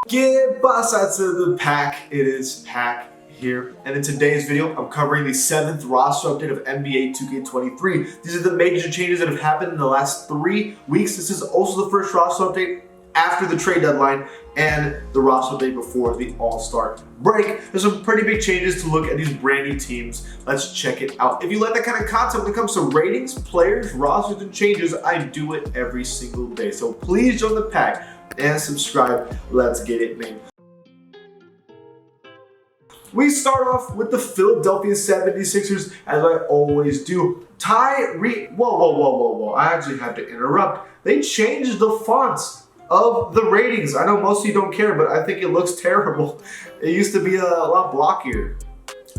Get pasa to the pack. It is Pack here, and in today's video, I'm covering the 7th roster update of NBA 2K23. These are the major changes that have happened in the last 3 weeks. This is also the first roster update after the trade deadline and the roster update before the All-Star break. There's some pretty big changes to look at these brand new teams. Let's check it out. If you like that kind of content when it comes to ratings, players, rosters, and changes, I do it every single day. So please join the pack and subscribe. Let's get it, man. We start off with the Philadelphia 76ers, as I always do. Whoa. I actually have to interrupt. They changed the fonts of the ratings. I know most of you don't care, but I think it looks terrible. It used to be a lot blockier.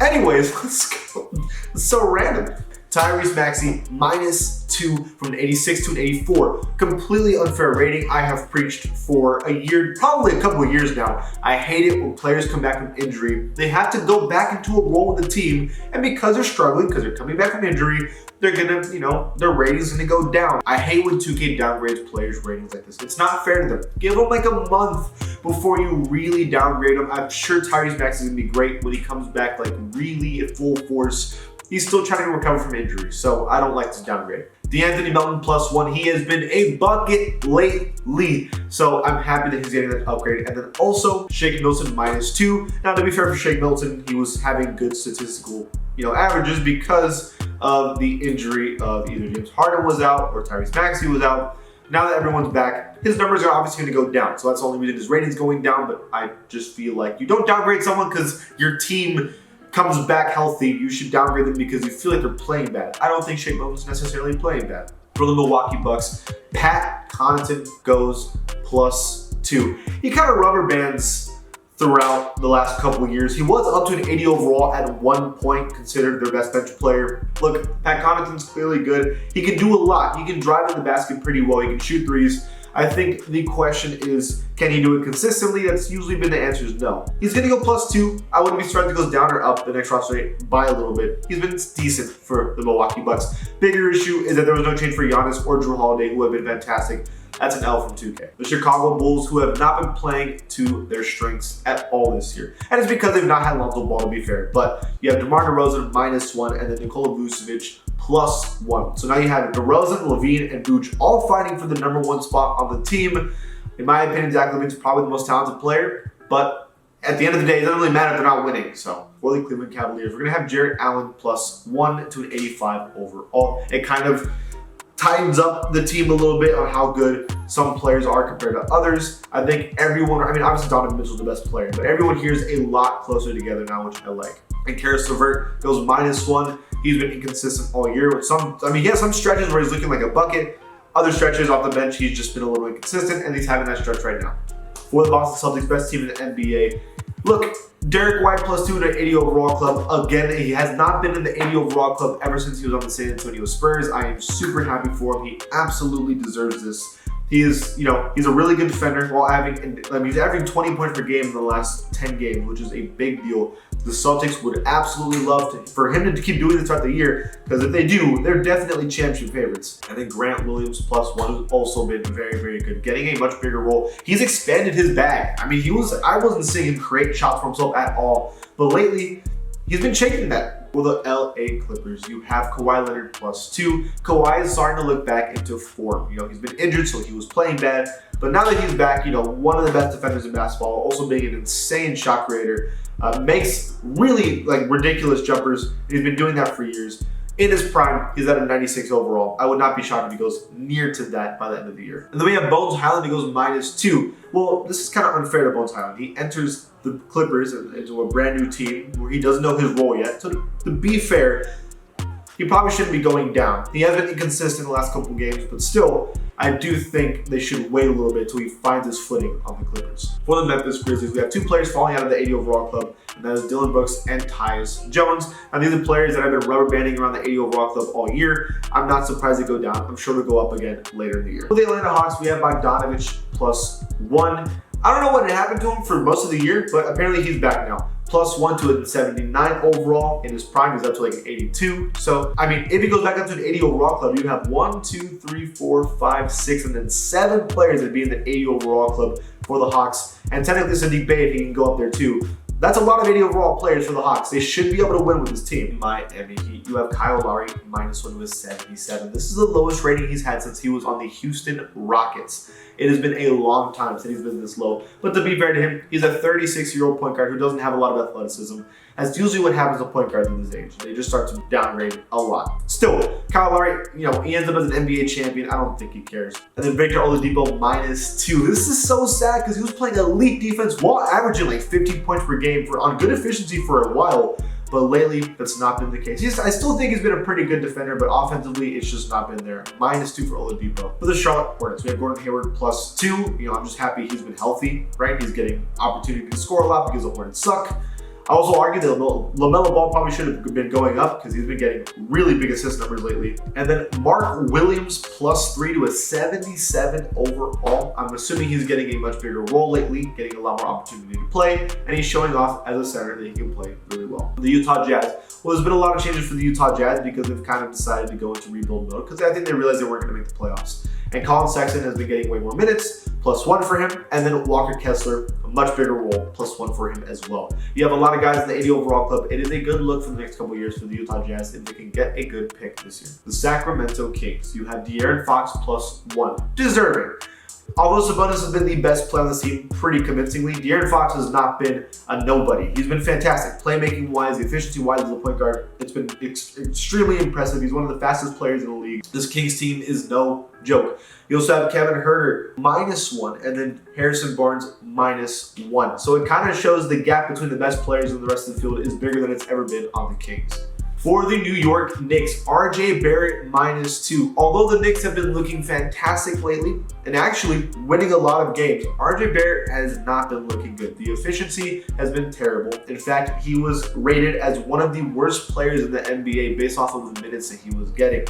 Anyways, let's go. It's so random. Tyrese Maxey -2 from an 86 to an 84. Completely unfair rating. I have preached for a year, probably a couple of years now. I hate it when players come back from injury. They have to go back into a role with the team, and because they're struggling, because they're coming back from injury, they're gonna, their rating's gonna go down. I hate when 2K downgrades players' ratings like this. It's not fair to them. Give them like a month before you really downgrade them. I'm sure Tyrese Maxey is gonna be great when he comes back like really at full force. He's still trying to recover from injury, so I don't like this downgrade. DeAnthony Melton +1. He has been a bucket lately, so I'm happy that he's getting that upgrade. And then also Shake Milton -2. Now, to be fair for Shake Milton, he was having good statistical, averages because of the injury of either James Harden was out or Tyrese Maxey was out. Now that everyone's back, his numbers are obviously going to go down, so that's the only reason his rating's going down. But I just feel like you don't downgrade someone because your team comes back healthy. You should downgrade them because you feel like they're playing bad. I don't think Shake Milton's necessarily playing bad. For the Milwaukee Bucks, Pat Connaughton goes +2. He kind of rubber bands throughout the last couple of years. He was up to an 80 overall at one point, considered their best bench player. Look, Pat Connaughton's clearly good. He can do a lot. He can drive in the basket pretty well. He can shoot threes. I think the question is, can he do it consistently? That's usually been the answer is no. He's going to go +2. I wouldn't be surprised if he goes down or up the next roster rate by a little bit. He's been decent for the Milwaukee Bucks. Bigger issue is that there was no change for Giannis or Jrue Holiday, who have been fantastic. That's an L from 2K. The Chicago Bulls, who have not been playing to their strengths at all this year. And it's because they've not had Lonzo Ball, to be fair. But you have DeMar DeRozan -1 and then Nikola Vucevic +1. So now you have DeRozan, LaVine, and Vooch all fighting for the #1 spot on the team. In my opinion, Zach LaVine's probably the most talented player, but at the end of the day, it doesn't really matter if they're not winning. So for the Cleveland Cavaliers, we're going to have Jarrett Allen +1 to an 85 overall. It kind of tightens up the team a little bit on how good some players are compared to others. I think obviously Donovan Mitchell's the best player, but everyone here is a lot closer together now, which I like. And Karis LeVert goes -1. He's been inconsistent all year. He has some stretches where he's looking like a bucket. Other stretches off the bench, he's just been a little inconsistent, and he's having that stretch right now. For the Boston Celtics, best team in the NBA. Look, Derek White +2 in an 80 overall club. Again, he has not been in the 80 overall club ever since he was on the San Antonio Spurs. I am super happy for him. He absolutely deserves this. He's a really good defender while he's averaging 20 points per game in the last 10 games, which is a big deal. The Celtics would absolutely love for him to keep doing this throughout the year, because if they do, they're definitely championship favorites. And then Grant Williams +1 has also been very, very good, getting a much bigger role. He's expanded his bag. I wasn't seeing him create shots for himself at all, but lately, he's been shaking that. For the LA Clippers, you have Kawhi Leonard +2. Kawhi is starting to look back into form. He's been injured, so he was playing bad. But now that he's back, one of the best defenders in basketball, also being an insane shot creator, makes really ridiculous jumpers. He's been doing that for years. In his prime, he's at a 96 overall. I would not be shocked if he goes near to that by the end of the year. And then we have Bones Highland, he goes -2. Well, this is kind of unfair to Bones Highland. He enters the Clippers into a brand new team where he doesn't know his role yet. So to be fair, he probably shouldn't be going down. He has been inconsistent the last couple of games, but still, I do think they should wait a little bit until he finds his footing on the Clippers. For the Memphis Grizzlies, we have 2 players falling out of the 80 overall club, and that is Dillon Brooks and Tyus Jones. Now, these are players that have been rubber banding around the 80 overall club all year. I'm not surprised they go down. I'm sure they'll go up again later in the year. For the Atlanta Hawks, we have Bogdanovich +1. I don't know what happened to him for most of the year, but apparently he's back now. +1 to a 79 overall. In his prime, he's up to like an 82. So, I mean, if he goes back up to an 80 overall club, you have 1, 2, 3, 4, 5, 6, and then 7 players that be in the 80 overall club for the Hawks. And technically, Saddiq Bey, if he can go up there too. That's a lot of 80 overall players for the Hawks. They should be able to win with this team. Miami Heat, you have Kyle Lowry, -1 with 77. This is the lowest rating he's had since he was on the Houston Rockets. It has been a long time since he's been this low. But to be fair to him, he's a 36-year-old point guard who doesn't have a lot of athleticism. That's usually what happens to point guards at this age. They just start to downgrade a lot. Still, Kyle Lowry, he ends up as an NBA champion. I don't think he cares. And then Victor Oladipo, -2. This is so sad because he was playing elite defense while averaging like 50 points per game on good efficiency for a while. But lately, that's not been the case. I still think he's been a pretty good defender, but offensively, it's just not been there. -2 for Oladipo. For the Charlotte Hornets, we have Gordon Hayward +2. I'm just happy he's been healthy, right? He's getting opportunity to score a lot because the Hornets suck. I also argue that LaMelo Ball probably should have been going up because he's been getting really big assist numbers lately. And then Mark Williams +3 to a 77 overall. I'm assuming he's getting a much bigger role lately, getting a lot more opportunity to play, and he's showing off as a center that he can play really well. The Utah Jazz. Well, there's been a lot of changes for the Utah Jazz because they've kind of decided to go into rebuild mode because I think they realized they weren't going to make the playoffs. And Colin Sexton has been getting way more minutes, +1 for him. And then Walker Kessler, a much bigger role, +1 for him as well. You have a lot of guys in the 80 overall club. It is a good look for the next couple years for the Utah Jazz if they can get a good pick this year. The Sacramento Kings. You have De'Aaron Fox +1. Deserving. Although Sabonis has been the best player on the team pretty convincingly, De'Aaron Fox has not been a nobody. He's been fantastic. Playmaking-wise, efficiency-wise as a point guard, it's been extremely impressive. He's one of the fastest players in the league. This Kings team is no joke. You also have Kevin Huerter -1, and then Harrison Barnes -1. So it kind of shows the gap between the best players and the rest of the field is bigger than it's ever been on the Kings. For the New York Knicks, RJ Barrett -2. Although the Knicks have been looking fantastic lately and actually winning a lot of games, RJ Barrett has not been looking good. The efficiency has been terrible. In fact, he was rated as one of the worst players in the NBA based off of the minutes that he was getting.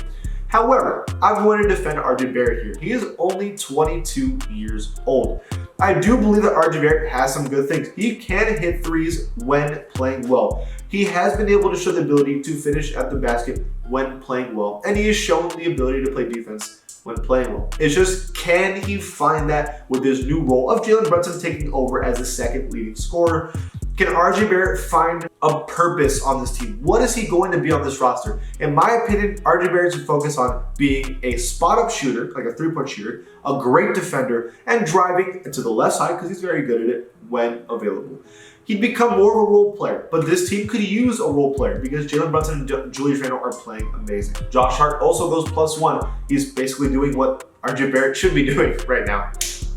However, I'm going to defend RJ Barrett here. He is only 22 years old. I do believe that RJ Barrett has some good things. He can hit threes when playing well. He has been able to show the ability to finish at the basket when playing well, and he has shown the ability to play defense when playing well. It's just, can he find that with this new role of Jalen Brunson taking over as the second leading scorer? Can RJ Barrett find a purpose on this team? What is he going to be on this roster? In my opinion, RJ Barrett should focus on being a spot-up shooter, like a three-point shooter, a great defender, and driving to the left side because he's very good at it when available. He'd become more of a role player, but this team could use a role player because Jalen Brunson and Julius Randle are playing amazing. Josh Hart also goes +1. He's basically doing what RJ Barrett should be doing right now.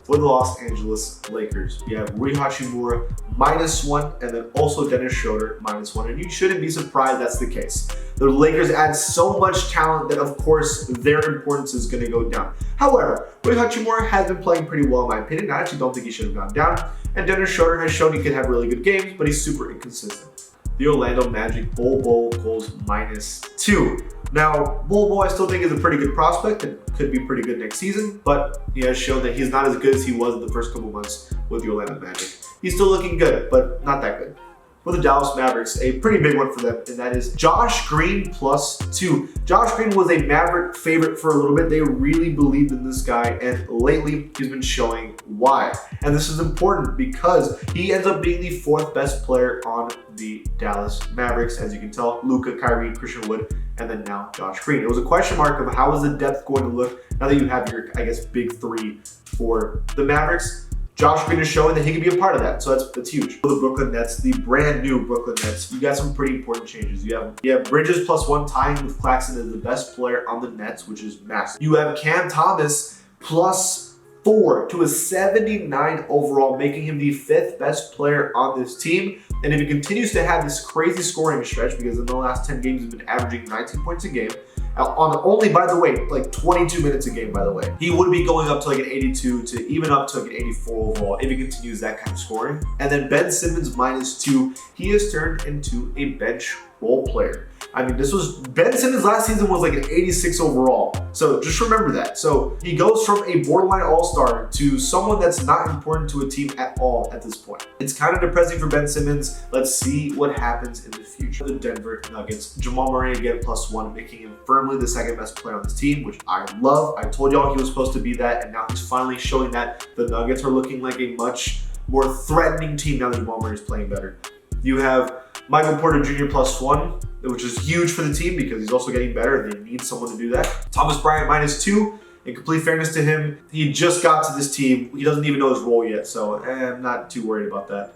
For the Los Angeles Lakers, you have Rui Hachimura -1, and then also Dennis Schroeder -1, and you shouldn't be surprised that's the case. The Lakers add so much talent that, of course, their importance is going to go down. However, Rui Hachimura has been playing pretty well in my opinion. I actually don't think he should have gone down, and Dennis Schroeder has shown he can have really good games, but he's super inconsistent. The Orlando Magic, Bol Bol goes -2. Now, Bol Bol I still think is a pretty good prospect and could be pretty good next season, but he has shown that he's not as good as he was in the first couple months with the Orlando Magic. He's still looking good, but not that good. For the Dallas Mavericks, a pretty big one for them, and that is Josh Green +2. Josh Green was a Maverick favorite for a little bit. They really believed in this guy, and lately he's been showing why. And this is important because he ends up being the 4th best player on the Dallas Mavericks. As you can tell, Luka, Kyrie, Christian Wood, and then now Josh Green. It was a question mark of how is the depth going to look now that you have your, big 3 for the Mavericks. Josh Green is showing that he can be a part of that, so that's huge. For the Brooklyn Nets, the brand new Brooklyn Nets, you got some pretty important changes. You have Bridges +1 tying with Claxton as the best player on the Nets, which is massive. You have Cam Thomas +4 to a 79 overall, making him the 5th best player on this team. And if he continues to have this crazy scoring stretch, because in the last 10 games he's been averaging 19 points a game, on only, by the way, like 22 minutes a game, by the way. He would be going up to like an 82 to even up to like an 84 overall if he continues that kind of scoring. And then Ben Simmons -2. He has turned into a bench role player. I mean, Ben Simmons last season was like an 86 overall. So just remember that. So he goes from a borderline all-star to someone that's not important to a team at all at this point. It's kind of depressing for Ben Simmons. Let's see what happens in the future. The Denver Nuggets. Jamal Murray again +1, making him firmly the second best player on this team, which I love. I told y'all he was supposed to be that, and now he's finally showing that the Nuggets are looking like a much more threatening team now that Jamal Murray is playing better. You have Michael Porter Jr. +1, which is huge for the team because he's also getting better and they need someone to do that. Thomas Bryant -2. In complete fairness to him, he just got to this team. He doesn't even know his role yet, so I'm not too worried about that.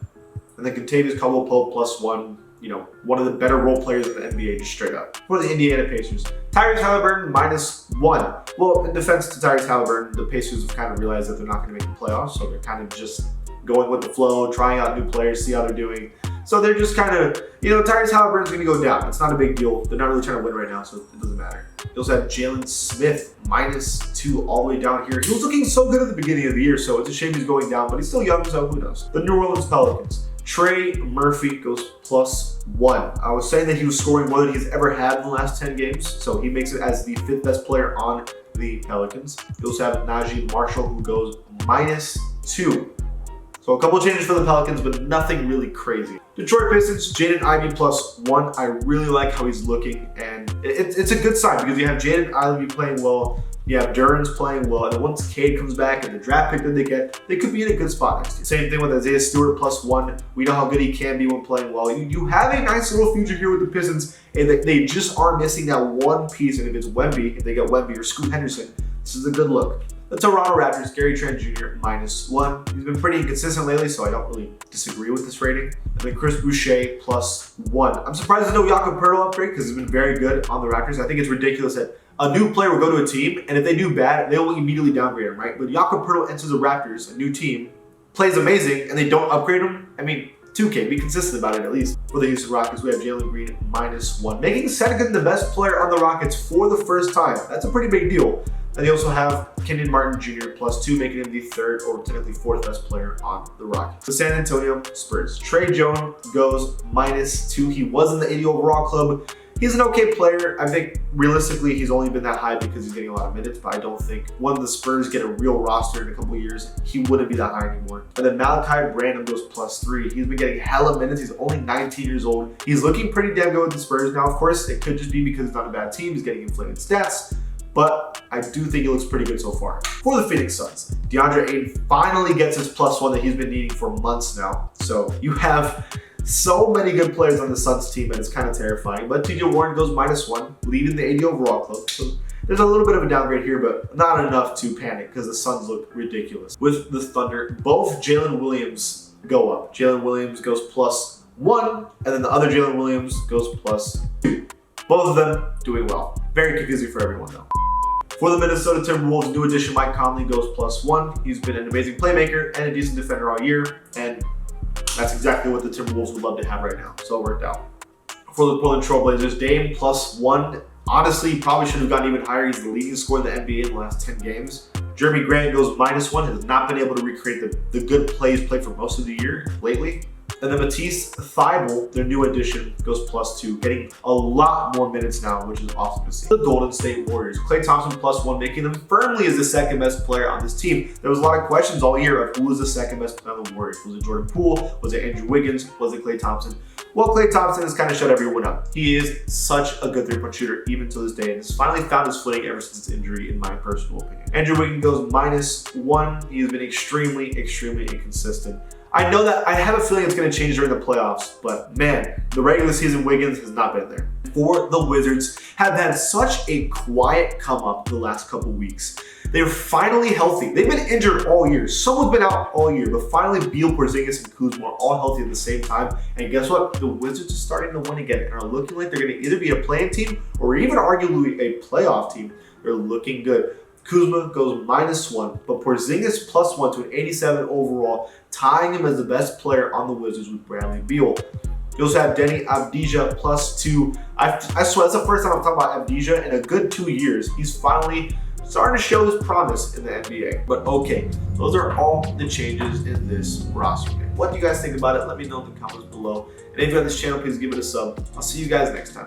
And then Kentavious Caldwell-Pope +1, one of the better role players in the NBA, just straight up. For the Indiana Pacers, Tyrese Halliburton -1. Well, in defense to Tyrese Halliburton, the Pacers have kind of realized that they're not going to make the playoffs, so they're kind of just going with the flow, trying out new players, see how they're doing. So they're just kind of, Tyrese Halliburton's going to go down. It's not a big deal. They're not really trying to win right now, so it doesn't matter. You also have Jalen Smith -2 all the way down here. He was looking so good at the beginning of the year, so it's a shame he's going down, but he's still young, so who knows. The New Orleans Pelicans. Trey Murphy goes +1. I was saying that he was scoring more than he's ever had in the last 10 games, so he makes it as the 5th best player on the Pelicans. You also have Najee Marshall, who goes -2. So a couple of changes for the Pelicans, but nothing really crazy. Detroit Pistons, Jaden Ivey +1. I really like how he's looking, and it's a good sign because you have Jaden Ivey playing well, you have Duren's playing well, and then once Cade comes back and the draft pick that they get, they could be in a good spot next year. Same thing with Isaiah Stewart +1. We know how good he can be when playing well. You have a nice little future here with the Pistons, and they just are missing that one piece, and if it's Wemby, if they get Wemby or Scoot Henderson, this is a good look. The Toronto Raptors, Gary Trent Jr. -1. He's been pretty inconsistent lately, so I don't really disagree with this rating. And then Chris Boucher +1. I'm surprised there's no Jakob Poeltl upgrade because he's been very good on the Raptors. I think it's ridiculous that a new player will go to a team, and if they do bad, they will immediately downgrade him, right? But Jakob Poeltl enters the Raptors, a new team, plays amazing, and they don't upgrade him. I mean, 2K, be consistent about it at least. For the Houston Rockets, we have Jalen Green -1, making Sengun the best player on the Rockets for the first time. That's a pretty big deal. And they also have Kenyon Martin Jr. +2, making him the 3rd or technically 4th best player on the Rockets. The San Antonio Spurs. Trey Jones goes -2. He was in the 80 overall club. He's an okay player. I think realistically he's only been that high because he's getting a lot of minutes, but I don't think when the Spurs get a real roster in a couple of years, he wouldn't be that high anymore. And then Malachi Branham goes +3. He's been getting hella minutes. He's only 19 years old. He's looking pretty damn good with the Spurs. Now, of course, it could just be because it's not a bad team. He's getting inflated stats, but I do think it looks pretty good so far. For the Phoenix Suns, DeAndre Ayton finally gets his +1 that he's been needing for months now. So you have so many good players on the Suns team, and it's kind of terrifying. But TJ Warren goes -1, leading the 80 overall club. So there's a little bit of a downgrade here, but not enough to panic because the Suns look ridiculous. With the Thunder, both Jalen Williams go up. Jalen Williams goes +1, and then the other Jalen Williams goes +2. Both of them doing well. Very confusing for everyone though. For the Minnesota Timberwolves, new addition Mike Conley goes +1. He's been an amazing playmaker and a decent defender all year, and that's exactly what the Timberwolves would love to have right now. So it worked out. For the Portland Trailblazers, Dame +1. Honestly, probably should have gotten even higher. He's the leading scorer in the NBA in the last 10 games. Jeremy Grant goes -1. Has not been able to recreate the good plays played for most of the year lately. And then Matisse Thybulle, their new addition, goes +2, getting a lot more minutes now, which is awesome to see. The Golden State Warriors, Klay Thompson +1, making them firmly as the 2nd best player on this team. There was a lot of questions all year of who was the 2nd best player on the Warriors. Was it Jordan Poole? Was it Andrew Wiggins? Was it Klay Thompson? Well, Klay Thompson has kind of shut everyone up. He is such a good three-point shooter even to this day, and has finally found his footing ever since his injury, in my personal opinion. Andrew Wiggins goes -1. He has been extremely, extremely inconsistent. I know that I have a feeling it's going to change during the playoffs, but man, the regular season Wiggins has not been there. For the Wizards, have had such a quiet come up the last couple weeks. They're finally healthy. They've been injured all year. Someone's been out all year, but finally Beal, Porzingis, and Kuzma are all healthy at the same time. And guess what? The Wizards are starting to win again and are looking like they're going to either be a play-in team or even arguably a playoff team. They're looking good. Kuzma goes -1, but Porzingis +1 to an 87 overall, tying him as the best player on the Wizards with Bradley Beal. You also have Denny Avdija +2. I swear that's the first time I'm talking about Avdija in a good 2 years. He's finally starting to show his promise in the NBA. But okay, those are all the changes in this roster. What do you guys think about it? Let me know in the comments below. And if you're on this channel, please give it a sub. I'll see you guys next time.